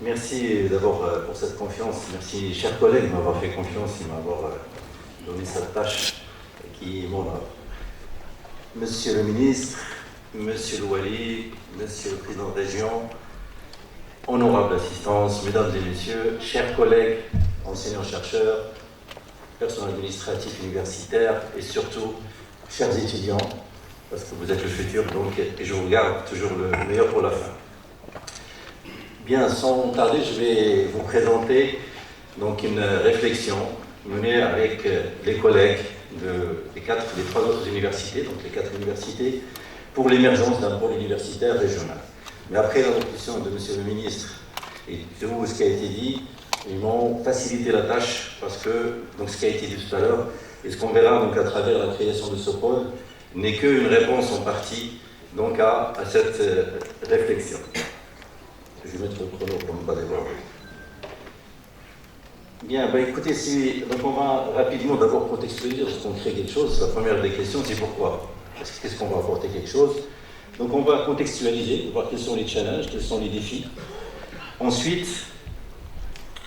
Merci d'abord pour cette confiance. Merci, chers collègues, de m'avoir fait confiance et de m'avoir donné cette tâche qui est mon œuvre. Monsieur le ministre, monsieur le Wali, monsieur le président de région, honorable assistance, mesdames et messieurs, chers collègues, enseignants-chercheurs, personnel administratif universitaire et surtout, chers étudiants, parce que vous êtes le futur, donc, et je vous garde toujours le meilleur pour la fin. Bien, sans tarder, je vais vous présenter donc une réflexion menée avec les collègues des trois autres universités, donc les 4 universités, pour l'émergence d'un pôle universitaire régional. Mais après l'allocution de Monsieur le ministre et de vous, ce qui a été dit, ils m'ont facilité la tâche parce que donc, ce qui a été dit tout à l'heure et ce qu'on verra donc, à travers la création de ce pôle n'est qu'une réponse en partie donc, à cette réflexion. Je vais mettre le chrono pour ne pas déborder. Bien, écoutez, donc on va rapidement d'abord contextualiser parce qu'on crée quelque chose. La première des questions, c'est pourquoi. Qu'est-ce qu'on va apporter quelque chose? Donc on va contextualiser, voir quels sont les challenges, quels sont les défis. Ensuite,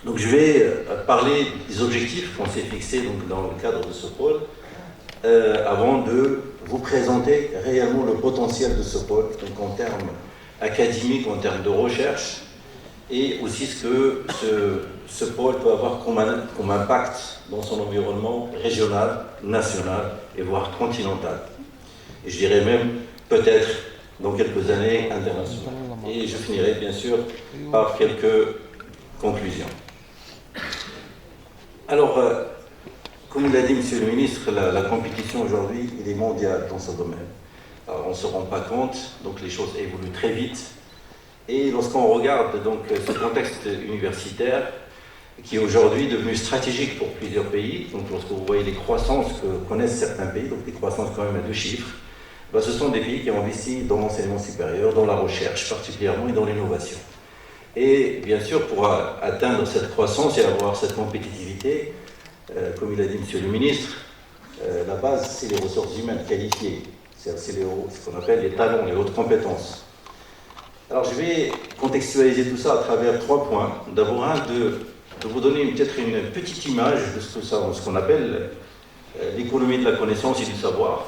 donc je vais parler des objectifs qu'on s'est fixés donc, dans le cadre de ce pôle, avant de vous présenter réellement le potentiel de ce pôle, donc en termes académiques, en termes de recherche, et aussi ce que ce pôle peut avoir comme impact dans son environnement régional, national et voire continental. Et je dirais même peut-être dans quelques années international. Et je finirai bien sûr par quelques conclusions. Alors, comme l'a dit Monsieur le ministre, la compétition aujourd'hui est mondiale dans ce domaine. Alors, on ne se rend pas compte, donc les choses évoluent très vite. Et lorsqu'on regarde donc, ce contexte universitaire, qui est aujourd'hui devenu stratégique pour plusieurs pays, donc lorsque vous voyez les croissances que connaissent certains pays, donc des croissances quand même à 2 chiffres, ce sont des pays qui ont investi dans l'enseignement supérieur, dans la recherche particulièrement et dans l'innovation. Et bien sûr, pour atteindre cette croissance et avoir cette compétitivité, comme il a dit Monsieur le ministre, la base, c'est les ressources humaines qualifiées. C'est ce qu'on appelle les talents, les hautes compétences. Alors, je vais contextualiser tout ça à travers 3 points. D'abord, de vous donner peut-être une petite image de ce qu'on appelle l'économie de la connaissance et du savoir.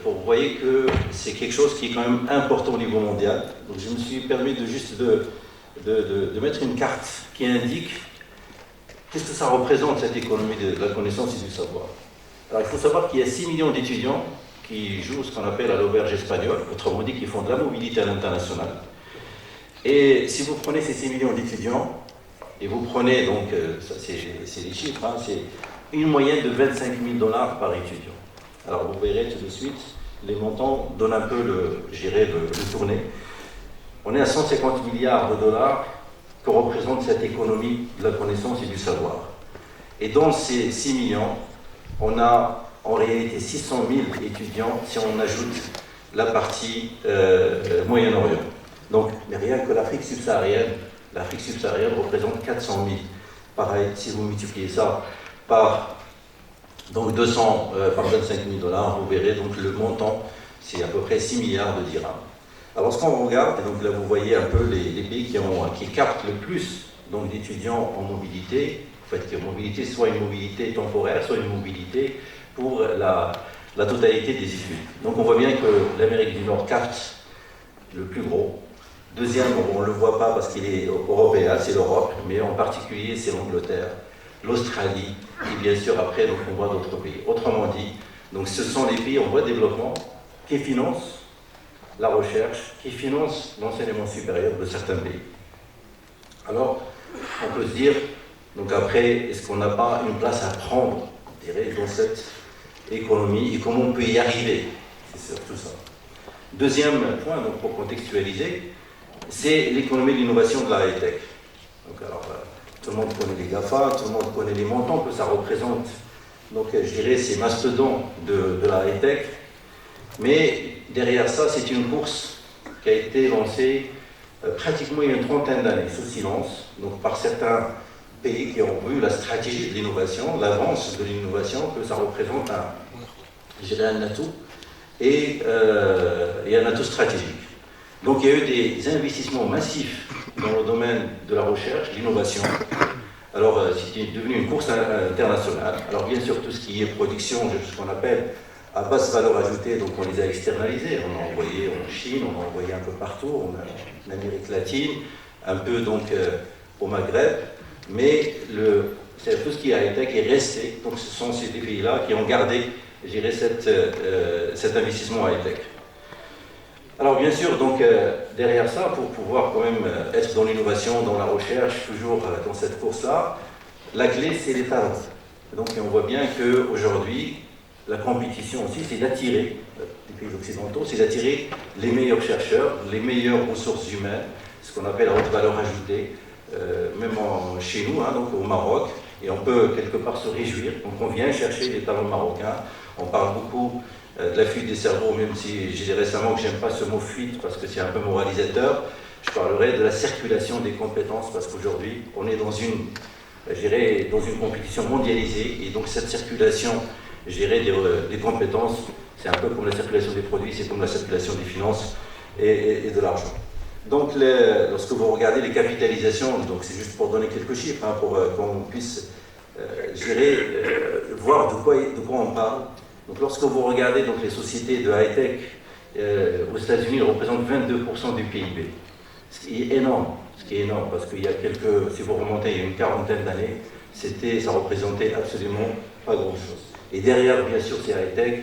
Pour vous voyez que c'est quelque chose qui est quand même important au niveau mondial. Donc, je me suis permis de mettre une carte qui indique qu'est-ce que ça représente, cette économie de la connaissance et du savoir. Alors, il faut savoir qu'il y a 6 millions d'étudiants qui jouent ce qu'on appelle à l'auberge espagnole, autrement dit, qui font de la mobilité à l'international. Et si vous prenez ces 6 millions d'étudiants, et vous prenez donc, ça c'est les chiffres, hein, c'est une moyenne de 25 000 $ par étudiant. Alors vous verrez tout de suite, les montants donnent un peu le tourné. On est à 150 milliards de dollars que représente cette économie de la connaissance et du savoir. Et dans ces 6 millions, on a en réalité 600 000 étudiants si on ajoute la partie Moyen-Orient. Donc, mais rien que l'Afrique subsaharienne représente 400 000. Pareil, si vous multipliez ça par, donc par 25 000 $, vous verrez donc le montant, c'est à peu près 6 milliards de dirhams. Alors, ce qu'on regarde, et donc là vous voyez un peu les pays qui captent le plus d'étudiants en mobilité, en fait, qui ont mobilité, soit une mobilité temporaire, soit une mobilité pour la totalité des études. Donc on voit bien que l'Amérique du Nord capte le plus gros. Deuxième, on ne le voit pas parce qu'il est européen, c'est l'Europe, mais en particulier c'est l'Angleterre, l'Australie, et bien sûr après donc, on voit d'autres pays. Autrement dit, donc, ce sont les pays en voie de développement qui financent la recherche, qui financent l'enseignement supérieur de certains pays. Alors, on peut se dire, donc après, est-ce qu'on n'a pas une place à prendre, je dirais, dans cette économie et comment on peut y arriver? C'est surtout ça. Deuxième point, donc, pour contextualiser, c'est l'économie de l'innovation de la high-tech. Donc, alors, tout le monde connaît les GAFA, tout le monde connaît les montants que ça représente. Donc, je dirais, ces mastodontes de la high-tech. Mais derrière ça, c'est une course qui a été lancée pratiquement il y a une trentaine d'années, sous silence, donc par certains pays qui ont vu la stratégie de l'innovation, l'avance de l'innovation, que ça représente un atout et un atout stratégique. Donc il y a eu des investissements massifs dans le domaine de la recherche, l'innovation. Alors, c'est devenu une course internationale. Alors, bien sûr, tout ce qui est production, ce qu'on appelle à basse valeur ajoutée, donc on les a externalisés. On a envoyé en Chine, on a envoyé un peu partout, en Amérique latine, un peu donc au Maghreb. Mais tout ce qui a été est resté. Donc, ce sont ces pays-là qui ont gardé, je dirais, cet investissement high-tech. Alors bien sûr, donc derrière ça, pour pouvoir quand même être dans l'innovation, dans la recherche, toujours dans cette course-là, la clé c'est les talents. Donc on voit bien qu'aujourd'hui, la compétition aussi, c'est d'attirer, les pays occidentaux, c'est d'attirer les meilleurs chercheurs, les meilleures ressources humaines, ce qu'on appelle la haute valeur ajoutée, même chez nous, hein, donc au Maroc, et on peut quelque part se réjouir. Donc on vient chercher les talents marocains, on parle beaucoup de la fuite des cerveaux, même si j'ai dit récemment que j'aime pas ce mot fuite parce que c'est un peu moralisateur, je parlerai de la circulation des compétences parce qu'aujourd'hui on est dans une compétition mondialisée et donc cette circulation, je dirais, des compétences, c'est un peu comme la circulation des produits, c'est comme la circulation des finances et de l'argent. Donc lorsque vous regardez les capitalisations, donc c'est juste pour donner quelques chiffres, hein, pour qu'on puisse, je dirais, voir de quoi on parle. Donc lorsque vous regardez donc, les sociétés de high-tech aux États-Unis, elles représentent 22% du PIB. Ce qui est énorme, parce qu'il y a si vous remontez il y a une quarantaine d'années, ça représentait absolument pas grand-chose. Et derrière, bien sûr, ces high-tech,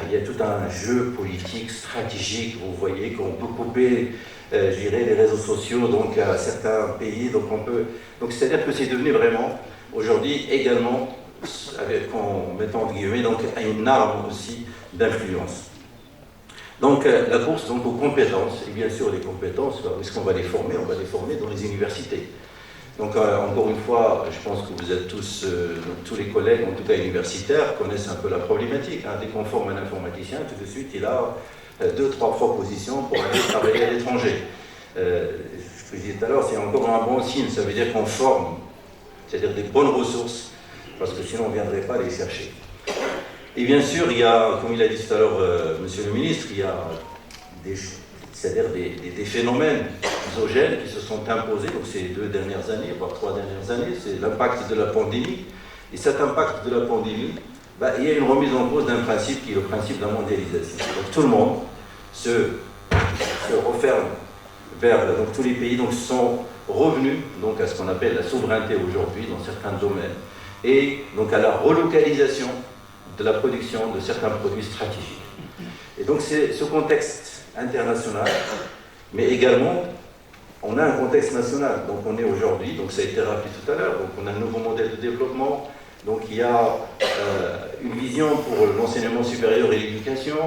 il y a tout un jeu politique, stratégique, vous voyez, qu'on peut couper, je dirais, les réseaux sociaux donc, à certains pays. Donc c'est-à-dire que c'est devenu vraiment, aujourd'hui, également, en mettant entre guillemets, donc une arme aussi d'influence. Donc la course donc, aux compétences, et bien sûr les compétences, où est-ce qu'on va les former? On va les former dans les universités. Donc encore une fois, je pense que vous êtes tous les collègues, en tout cas universitaires, connaissent un peu la problématique. Hein. Dès qu'on forme un informaticien, tout de suite il a 2-3 propositions pour aller travailler à l'étranger. Ce que je disais tout à l'heure, c'est encore un bon signe, ça veut dire qu'on forme, c'est-à-dire des bonnes ressources, parce que sinon on ne viendrait pas les chercher. Et bien sûr, il y a, comme il a dit tout à l'heure Monsieur le ministre, il y a des phénomènes exogènes qui se sont imposés donc ces 2 dernières années, voire 3 dernières années, c'est l'impact de la pandémie. Et cet impact de la pandémie, il y a une remise en cause d'un principe qui est le principe de la mondialisation. Donc tout le monde se referme vers donc, tous les pays donc, sont revenus donc, à ce qu'on appelle la souveraineté aujourd'hui dans certains domaines et donc à la relocalisation de la production de certains produits stratégiques. Et donc c'est ce contexte international, mais également on a un contexte national. Donc on est aujourd'hui, donc ça a été rappelé tout à l'heure, donc on a un nouveau modèle de développement, donc il y a une vision pour l'enseignement supérieur et l'éducation,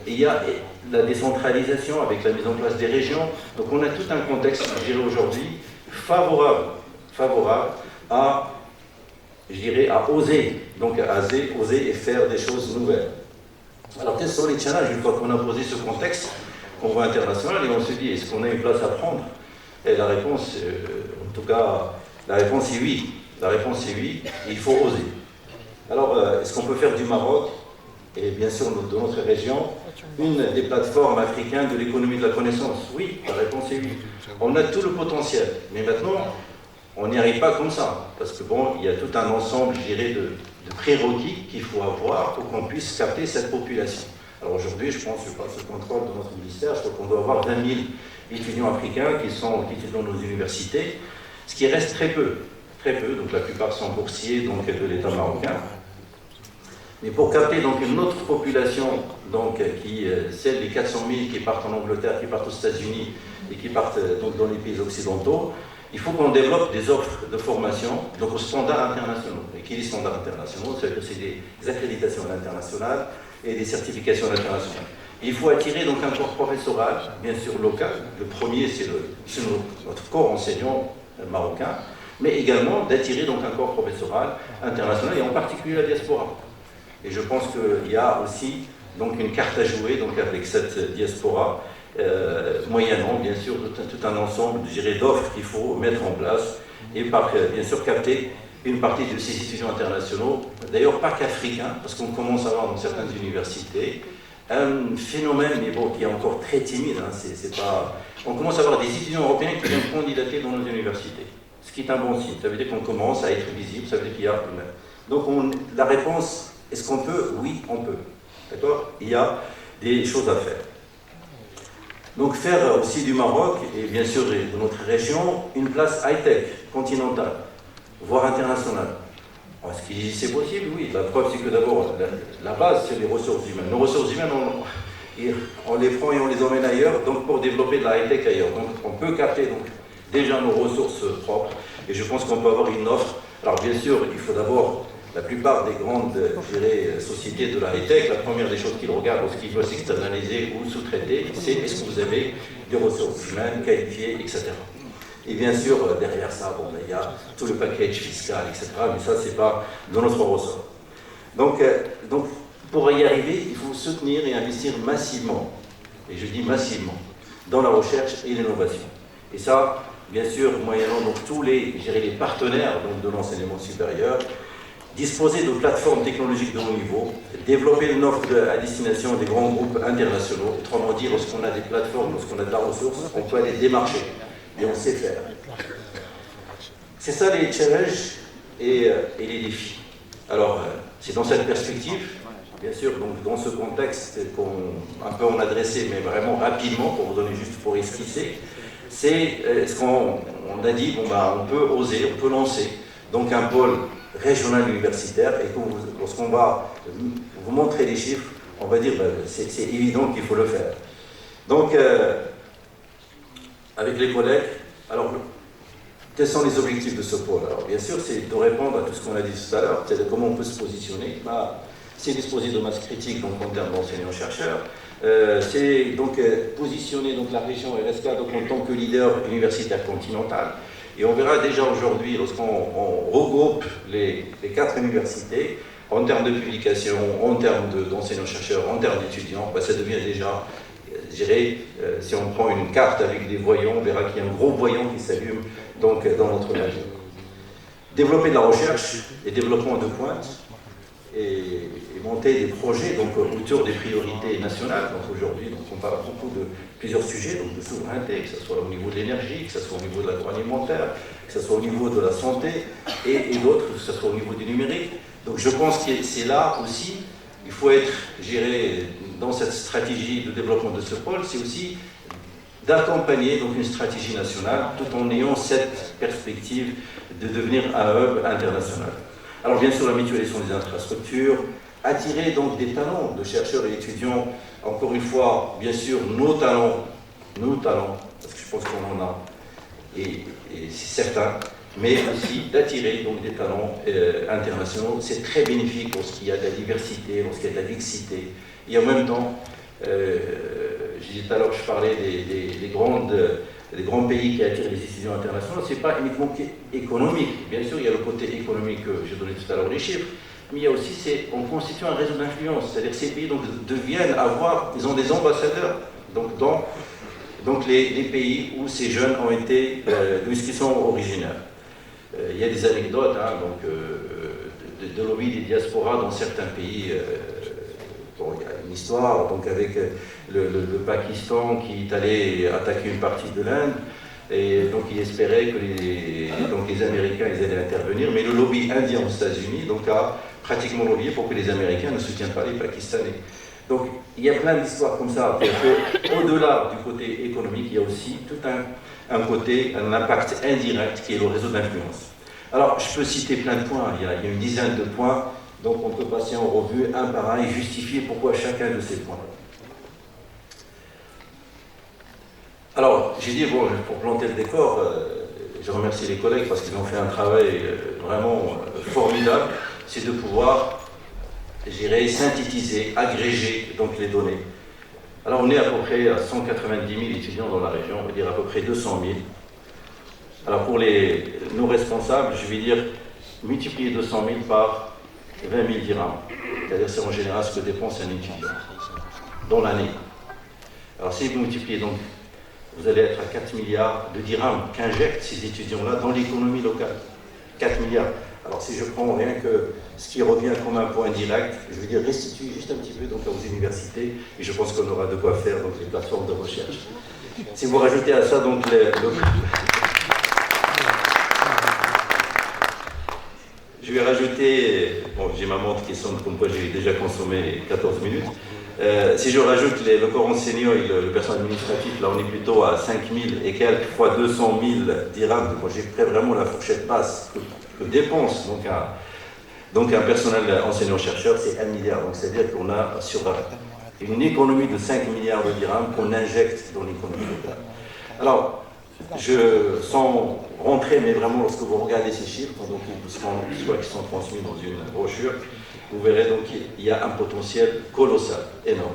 et il y a la décentralisation avec la mise en place des régions. Donc on a tout un contexte, je dirais aujourd'hui, favorable à, je dirais, à oser, donc à oser et faire des choses nouvelles. Alors quels sont les challenges une fois qu'on a posé ce contexte, qu'on voit international, et on se dit, est-ce qu'on a une place à prendre? Et la réponse, en tout cas, la réponse est oui. La réponse est oui, il faut oser. Alors, est-ce qu'on peut faire du Maroc, et bien sûr de notre région, une des plateformes africaines de l'économie de la connaissance? Oui, la réponse est oui. On a tout le potentiel, mais maintenant, on n'y arrive pas comme ça, parce que bon, il y a tout un ensemble, je dirais, de prérequis qu'il faut avoir pour qu'on puisse capter cette population. Alors aujourd'hui, je pense, par ce contrôle de notre ministère, je crois qu'on doit avoir 20 000 étudiants africains qui étudient dans nos universités, ce qui reste très peu, donc la plupart sont boursiers donc, de l'État marocain. Mais pour capter donc une autre population, donc, celle des 400 000 qui partent en Angleterre, qui partent aux États-Unis et qui partent donc, dans les pays occidentaux, il faut qu'on développe des offres de formation donc aux standards internationaux. Et qui dit standards internationaux, ça veut dire que c'est des accréditations internationales et des certifications internationales. Et il faut attirer donc un corps professoral, bien sûr local. Le premier, c'est notre corps enseignant marocain, mais également d'attirer donc un corps professoral international et en particulier la diaspora. Et je pense qu'il y a aussi donc une carte à jouer donc avec cette diaspora. Moyennant, bien sûr, tout un ensemble, je dirais, d'offres qu'il faut mettre en place et bien sûr capter une partie de ces étudiants internationaux, d'ailleurs pas qu'africains, parce qu'on commence à voir dans certaines universités un phénomène, mais bon, qui est encore très timide. Hein, c'est pas... On commence à avoir des étudiants européens qui viennent candidater dans nos universités, ce qui est un bon signe. Ça veut dire qu'on commence à être visible, ça veut dire qu'il y a... Donc la réponse, est-ce qu'on peut? Oui, on peut. D'accord? Il y a des choses à faire. Donc faire aussi du Maroc, et bien sûr de notre région, une place high-tech, continentale, voire internationale. Est-ce que c'est possible? Oui. La preuve, c'est que d'abord, la base, c'est les ressources humaines. Nos ressources humaines, on les prend et on les emmène ailleurs, donc pour développer de la high-tech ailleurs. Donc on peut capter donc, déjà nos ressources propres, et je pense qu'on peut avoir une offre. Alors bien sûr, il faut d'abord, la plupart des grandes sociétés de la high-tech, la première des choses qu'ils regardent lorsqu'ils veulent s'externaliser ou sous-traiter, c'est est-ce que vous avez des ressources humaines qualifiées, etc. Et bien sûr, derrière ça, bon, il y a tout le package fiscal, etc. Mais ça, c'est pas dans notre ressort. Donc, pour y arriver, il faut soutenir et investir massivement, et je dis massivement, dans la recherche et l'innovation. Et ça, bien sûr, moyennant donc, tous les partenaires donc, de l'enseignement supérieur, disposer de plateformes technologiques de haut niveau, développer une offre à destination des grands groupes internationaux. Autrement dit, lorsqu'on a des plateformes, lorsqu'on a de la ressource, on peut aller démarcher. Et on sait faire. C'est ça les challenges et les défis. Alors, c'est dans cette perspective, bien sûr, donc dans ce contexte qu'on a dressé, mais vraiment rapidement, pour vous donner juste pour esquisser, c'est ce qu'on a dit, bon, on peut oser, on peut lancer donc un pôle régional universitaire, et lorsqu'on va vous montrer les chiffres, on va dire c'est évident qu'il faut le faire. Donc, avec les collègues, alors, quels sont les objectifs de ce pôle? Alors, bien sûr, c'est de répondre à tout ce qu'on a dit tout à l'heure, c'est-à-dire comment on peut se positionner. C'est disposer de masse critique donc, en termes d'enseignants-chercheurs. C'est donc positionner donc, la région RSK donc, en tant que leader universitaire continental. Et on verra déjà aujourd'hui, lorsqu'on regroupe les 4 universités, en termes de publication, en termes d'enseignants-chercheurs, en termes d'étudiants, ça devient déjà, je dirais, si on prend une carte avec des voyants, on verra qu'il y a un gros voyant qui s'allume donc, dans notre région. Développer de la recherche et développement de pointe, et monter des projets donc, autour des priorités nationales. Donc aujourd'hui, on parle beaucoup de plusieurs sujets, donc de souveraineté, que ce soit au niveau de l'énergie, que ce soit au niveau de l'agroalimentaire, que ce soit au niveau de la santé, et d'autres, que ce soit au niveau du numérique. Donc je pense que c'est là aussi, il faut être, j'irai dans cette stratégie de développement de ce pôle, c'est aussi d'accompagner donc une stratégie nationale, tout en ayant cette perspective de devenir un hub international. Alors bien sûr, la mutualisation des infrastructures, attirer donc des talents de chercheurs et étudiants, encore une fois, bien sûr, nos talents, parce que je pense qu'on en a, et c'est certain, mais aussi d'attirer donc des talents internationaux. C'est très bénéfique lorsqu'il y a de la diversité, lorsqu'il y a de la mixité, et en même temps, je disais tout à l'heure, je parlais des grands pays qui attirent les étudiants internationaux, ce n'est pas uniquement économique. Bien sûr, il y a le côté économique, j'ai donné tout à l'heure les chiffres, mais il y a aussi, on constitue un réseau d'influence. C'est-à-dire que ces pays donc, ils ont des ambassadeurs donc les pays où ces jeunes ont été, d'où ils sont originaires. Il y a des anecdotes de lobby des diasporas dans certains pays. Il y a une histoire donc, avec le Pakistan qui est allé attaquer une partie de l'Inde, et donc il espérait que les Américains ils allaient intervenir, mais le lobby indien aux États-Unis donc, a pratiquement lobbyé pour que les Américains ne soutiennent pas les Pakistanais. Donc il y a plein d'histoires comme ça. Au-delà du côté économique, il y a aussi tout un impact indirect qui est le réseau d'influence. Alors je peux citer plein de points, il y a une dizaine de points. Donc on peut passer en revue un par un et justifier pourquoi chacun de ces points. Alors, j'ai dit, bon, pour planter le décor, je remercie les collègues parce qu'ils ont fait un travail vraiment formidable, c'est de pouvoir, j'irais, synthétiser, agréger donc, les données. Alors on est à peu près à 190 000 étudiants dans la région, on va dire à peu près 200 000. Alors pour nos responsables, je vais dire multiplier 200 000 par 20 000 dirhams, c'est-à-dire c'est en général ce que dépense un étudiant dans l'année. Alors si vous multipliez donc, vous allez être à 4 milliards de dirhams qu'injectent ces étudiants-là dans l'économie locale. 4 milliards. Alors si je prends rien que ce qui revient comme un point direct, je veux dire restituer juste un petit peu donc, aux universités, et je pense qu'on aura de quoi faire donc, les plateformes de recherche. Si vous rajoutez à ça donc je vais rajouter, bon j'ai ma montre qui sonne comme quoi j'ai déjà consommé 14 minutes. Si je rajoute le corps enseignant et le personnel administratif, là on est plutôt à 5 000 et quelques fois 200 000 dirhams. Donc j'ai pris vraiment la fourchette basse que dépense donc un personnel enseignant-chercheur, c'est 1 milliard. Donc c'est-à-dire qu'on a sur une économie de 5 milliards de dirhams qu'on injecte dans l'économie locale. Alors, sans rentrer, mais vraiment lorsque vous regardez ces chiffres, donc soit qui sont transmis dans une brochure, vous verrez donc qu'il y a un potentiel colossal, énorme.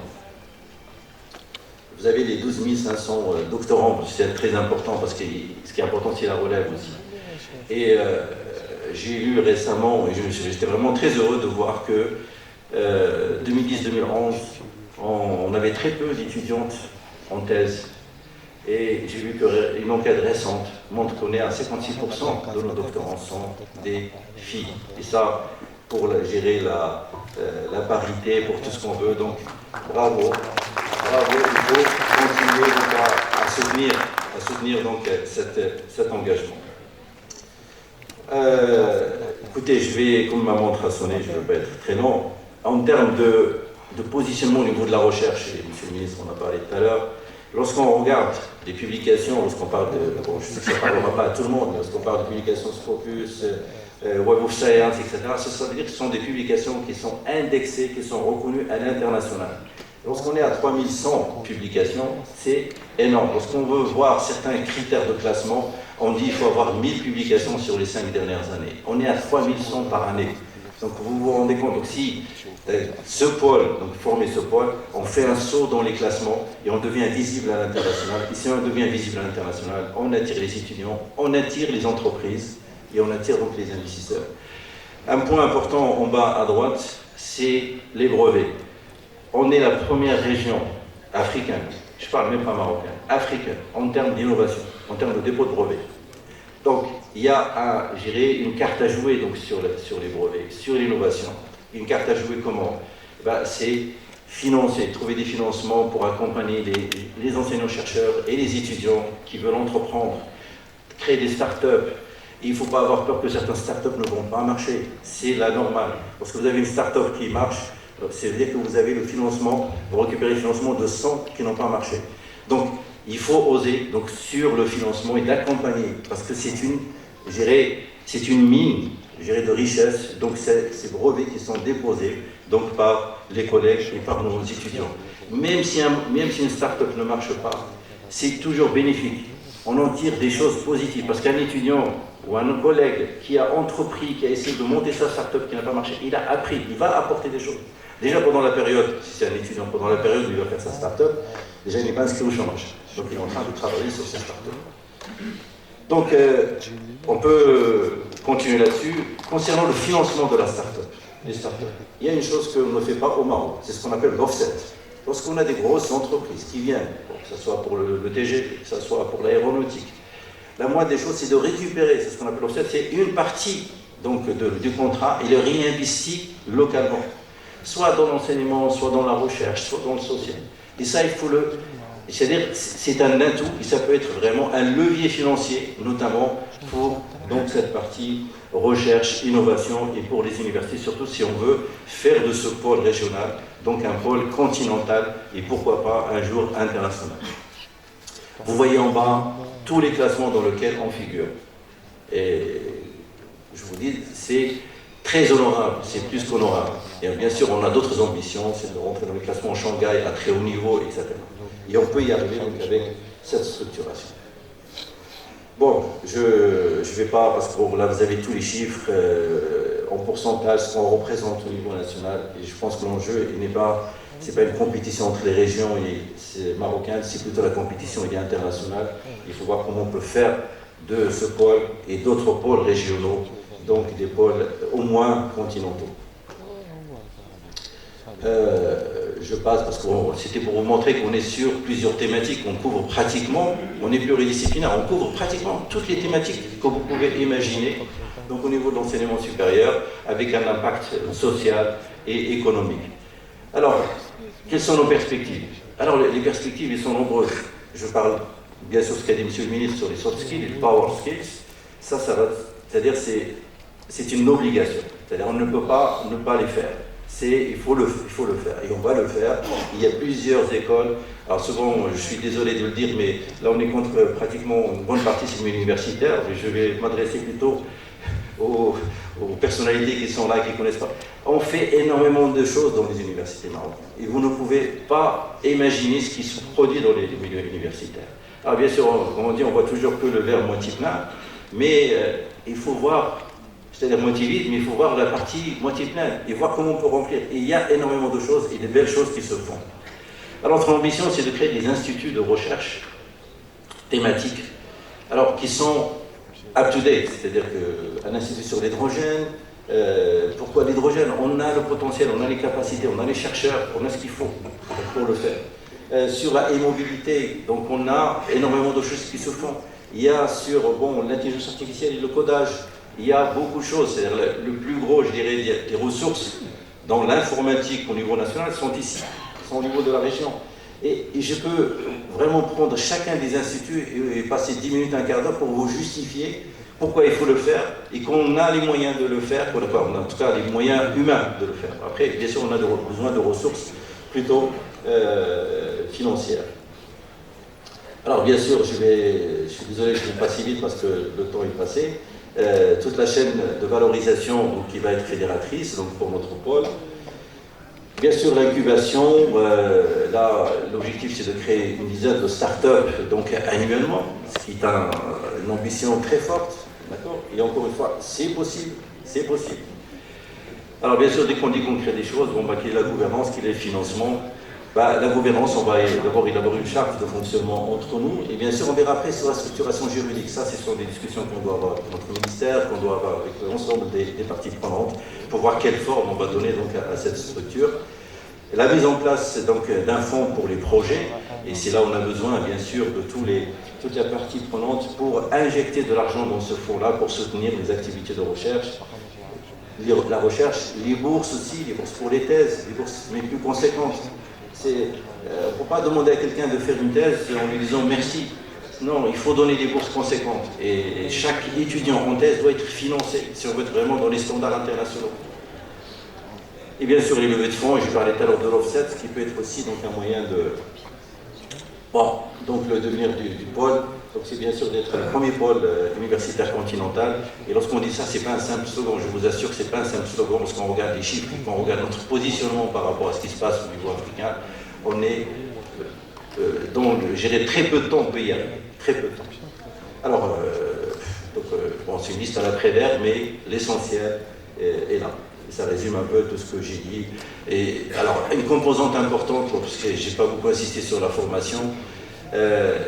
Vous avez les 12 500 doctorants, c'est très important parce que ce qui est important c'est la relève aussi. Et j'ai lu récemment, et j'étais vraiment très heureux de voir que 2010-2011, on avait très peu d'étudiantes en thèse. Et j'ai vu qu'une enquête récente montre qu'on est à 56% de nos doctorants sont des filles. Et ça, pour gérer la parité, pour tout ce qu'on veut. Donc, bravo. Bravo, il faut continuer donc, à soutenir donc, cet engagement. Écoutez, je vais, comme ma montre a sonné, je ne vais pas être très long. En termes de positionnement au niveau de la recherche, et monsieur le ministre en a parlé tout à l'heure, lorsqu'on regarde des publications, lorsqu'on parle de, bon, je sais que ça ne parlera pas à tout le monde, mais lorsqu'on parle de publications Scopus, Web of Science, etc., ça veut dire que ce sont des publications qui sont indexées, qui sont reconnues à l'international. Lorsqu'on est à 3100 publications, c'est énorme. Lorsqu'on veut voir certains critères de classement, on dit qu'il faut avoir 1000 publications sur les 5 dernières années. On est à 3100 par année. Donc vous vous rendez compte, donc si ce pôle, donc former ce pôle, on fait un saut dans les classements et on devient visible à l'international. Et si on devient visible à l'international, on attire les étudiants, on attire les entreprises et on attire donc les investisseurs. Un point important en bas à droite, c'est les brevets. On est la première région africaine, je ne parle même pas marocaine, africaine, en termes d'innovation, en termes de dépôt de brevets. Donc, il y a une carte à jouer donc, sur les brevets, sur l'innovation. Une carte à jouer comment? C'est financer, trouver des financements pour accompagner les enseignants-chercheurs et les étudiants qui veulent entreprendre, créer des start-up. Il ne faut pas avoir peur que certaines start-up ne vont pas marcher. C'est la normale. Lorsque vous avez une start-up qui marche, c'est-à-dire que vous avez le financement, vous récupérez le financement de 100 qui n'ont pas marché. Donc, il faut oser donc, sur le financement et d'accompagner, parce que c'est une mine de richesse, donc ces brevets qui sont déposés donc, par les collèges et par nos étudiants. Même si une start-up ne marche pas, c'est toujours bénéfique. On en tire des choses positives, parce qu'un étudiant ou un collègue qui a entrepris, qui a essayé de monter sa start-up qui n'a pas marché, il a appris, il va apporter des choses. Déjà pendant la période, si c'est un étudiant, pendant la période où il va faire sa start-up, déjà il n'est pas inscrit au chômage. Donc il est en train de travailler sur sa start-up. Donc on peut continuer là-dessus. Concernant le financement de la start-up, les start-up, il y a une chose qu'on ne fait pas au Maroc, c'est ce qu'on appelle l'offset. Lorsqu'on a des grosses entreprises qui viennent, que ce soit pour le TGV, que ce soit pour l'aéronautique, la moindre des choses, c'est de récupérer, c'est ce qu'on appelle l'offset, c'est une partie donc, du contrat et le réinvestit localement. Soit dans l'enseignement, soit dans la recherche, soit dans le social. Et ça, il faut c'est-à-dire, c'est un atout, et ça peut être vraiment un levier financier, notamment pour donc, cette partie recherche, innovation, et pour les universités, surtout si on veut faire de ce pôle régional, donc un pôle continental, et pourquoi pas un jour international. Vous voyez en bas tous les classements dans lesquels on figure. Et je vous dis, c'est très honorable, c'est plus qu'honorable. Et bien sûr, on a d'autres ambitions, c'est de rentrer dans les classements Shanghai à très haut niveau, etc. Et on peut y arriver donc avec cette structuration. Bon, je ne vais pas, parce que bon, là vous avez tous les chiffres en pourcentage, ce qu'on représente au niveau national, et je pense que l'enjeu n'est pas, c'est pas une compétition entre les régions marocaines, c'est plutôt la compétition internationale. Il faut voir comment on peut faire de ce pôle et d'autres pôles régionaux, donc des pôles au moins continentaux. je passe parce que c'était pour vous montrer qu'on est sur plusieurs thématiques, on couvre pratiquement, on est pluridisciplinaire, on couvre pratiquement toutes les thématiques que vous pouvez imaginer, donc au niveau de l'enseignement supérieur, avec un impact social et économique. Alors, quelles sont nos perspectives? Alors, les perspectives, elles sont nombreuses. Je parle bien sûr ce qu'a dit M. le ministre sur les soft skills et les power skills. Ça va, c'est-à-dire c'est une obligation. C'est-à-dire on ne peut pas ne pas les faire. Il faut le faire et on va le faire. Il y a plusieurs écoles. Alors souvent, je suis désolé de le dire, mais là on est contre pratiquement une bonne partie du milieu universitaire. Je vais m'adresser plutôt aux personnalités qui sont là, qui ne connaissent pas. On fait énormément de choses dans les universités marocaines. Et vous ne pouvez pas imaginer ce qui se produit dans les milieux universitaires. Alors bien sûr, comme on dit, on voit toujours que le verre moitié plein, mais il faut voir, c'est-à-dire moitié vide, mais il faut voir la partie moitié pleine et voir comment on peut remplir. Et il y a énormément de choses et de belles choses qui se font. Alors notre ambition, c'est de créer des instituts de recherche thématiques, alors qui sont up-to-date, c'est-à-dire qu'un institut sur l'hydrogène, pourquoi l'hydrogène? On a le potentiel, on a les capacités, on a les chercheurs, on a ce qu'il faut pour le faire. Sur la e-mobilité, donc on a énormément de choses qui se font. Il y a sur l'intelligence artificielle et le codage, il y a beaucoup de choses. C'est-à-dire le plus gros, je dirais, des ressources dans l'informatique au niveau national sont ici, sont au niveau de la région. Et je peux vraiment prendre chacun des instituts et passer 10 minutes, un quart d'heure pour vous justifier pourquoi il faut le faire et qu'on a les moyens de le faire, on a en tout cas les moyens humains de le faire. Après, bien sûr, on a besoin de ressources plutôt financières. Alors, bien sûr, je suis désolé, je ne vais pas si vite parce que le temps est passé. Toute la chaîne de valorisation donc, qui va être fédératrice donc pour notre pôle. Bien sûr, l'incubation, là, l'objectif c'est de créer une dizaine de start-up donc annuellement, ce qui est une ambition très forte, d'accord? Et encore une fois, c'est possible, c'est possible. Alors bien sûr, dès qu'on dit qu'on crée des choses, qu'il y ait la gouvernance, qu'il y ait le financement, la gouvernance, on va d'abord élaborer une charte de fonctionnement entre nous, et bien sûr, on verra après sur la structuration juridique. Ça, ce sont des discussions qu'on doit avoir avec notre ministère, qu'on doit avoir avec l'ensemble des parties prenantes, pour voir quelle forme on va donner donc à cette structure. La mise en place d'un fonds pour les projets, et c'est là où on a besoin, bien sûr, de toute la partie prenante pour injecter de l'argent dans ce fonds-là, pour soutenir les activités de recherche, la recherche, les bourses aussi, les bourses pour les thèses, les bourses mais plus conséquentes. On ne peut pas demander à quelqu'un de faire une thèse en lui disant merci. Non, il faut donner des bourses conséquentes. Et chaque étudiant en thèse doit être financé si on veut être vraiment dans les standards internationaux. Et bien sûr, les levées de fonds, et je parlais tout à l'heure de l'offset, ce qui peut être aussi donc, un moyen de... donc le devenir du pôle. Donc c'est bien sûr d'être le premier pôle universitaire continental. Et lorsqu'on dit ça, ce n'est pas un simple slogan, je vous assure que ce n'est pas un simple slogan, lorsqu'on regarde les chiffres, qu'on regarde notre positionnement par rapport à ce qui se passe au niveau africain, on est j'ai très peu de temps, on peut y aller, très peu de temps. Alors, c'est une liste à la Prévert, mais l'essentiel est là. Et ça résume un peu tout ce que j'ai dit. Et alors, une composante importante, parce que je n'ai pas beaucoup insisté sur la formation,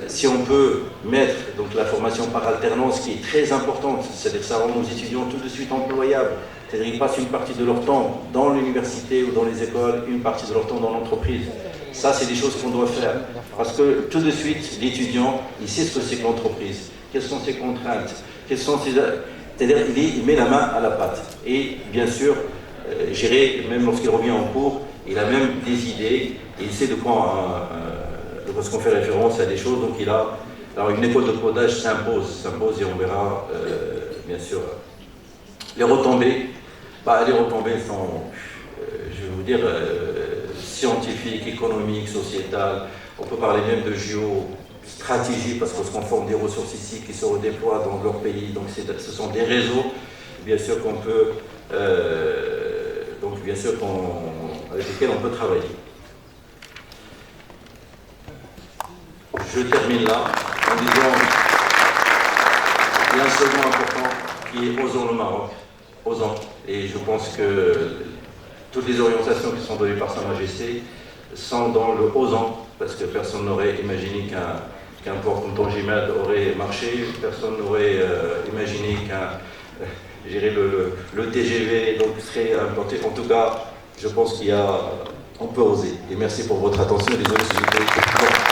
si on peut mettre donc, la formation par alternance, qui est très importante, c'est-à-dire que ça rend nos étudiants tout de suite employables, c'est-à-dire qu'ils passent une partie de leur temps dans l'université ou dans les écoles, une partie de leur temps dans l'entreprise. Ça, c'est des choses qu'on doit faire. Parce que tout de suite, l'étudiant, il sait ce que c'est que l'entreprise, quelles sont ses contraintes, quelles sont ses... C'est-à-dire qu'il met la main à la pâte. Et bien sûr, gérer, même lorsqu'il revient en cours, il a même des idées, et il sait de quoi parce qu'on fait référence à des choses, donc il a... Alors une école de codage s'impose et on verra, bien sûr, les retombées. Les retombées sont, je vais vous dire, scientifiques, économiques, sociétales. On peut parler même de géostratégie, parce qu'on forme des ressources ici qui se redéploient dans leur pays, donc ce sont des réseaux, bien sûr, qu'on peut... donc bien sûr, avec lesquels on peut travailler. Je termine là en disant il y a un second important qui est Osons le Maroc. Osons. Et je pense que toutes les orientations qui sont données par Sa Majesté sont dans le Osons, parce que personne n'aurait imaginé qu'un port comme Tangimed aurait marché, personne n'aurait imaginé le TGV donc, serait implanté. En tout cas, je pense qu'il y a on peut oser. Et merci pour votre attention. Désolé si j'étais long.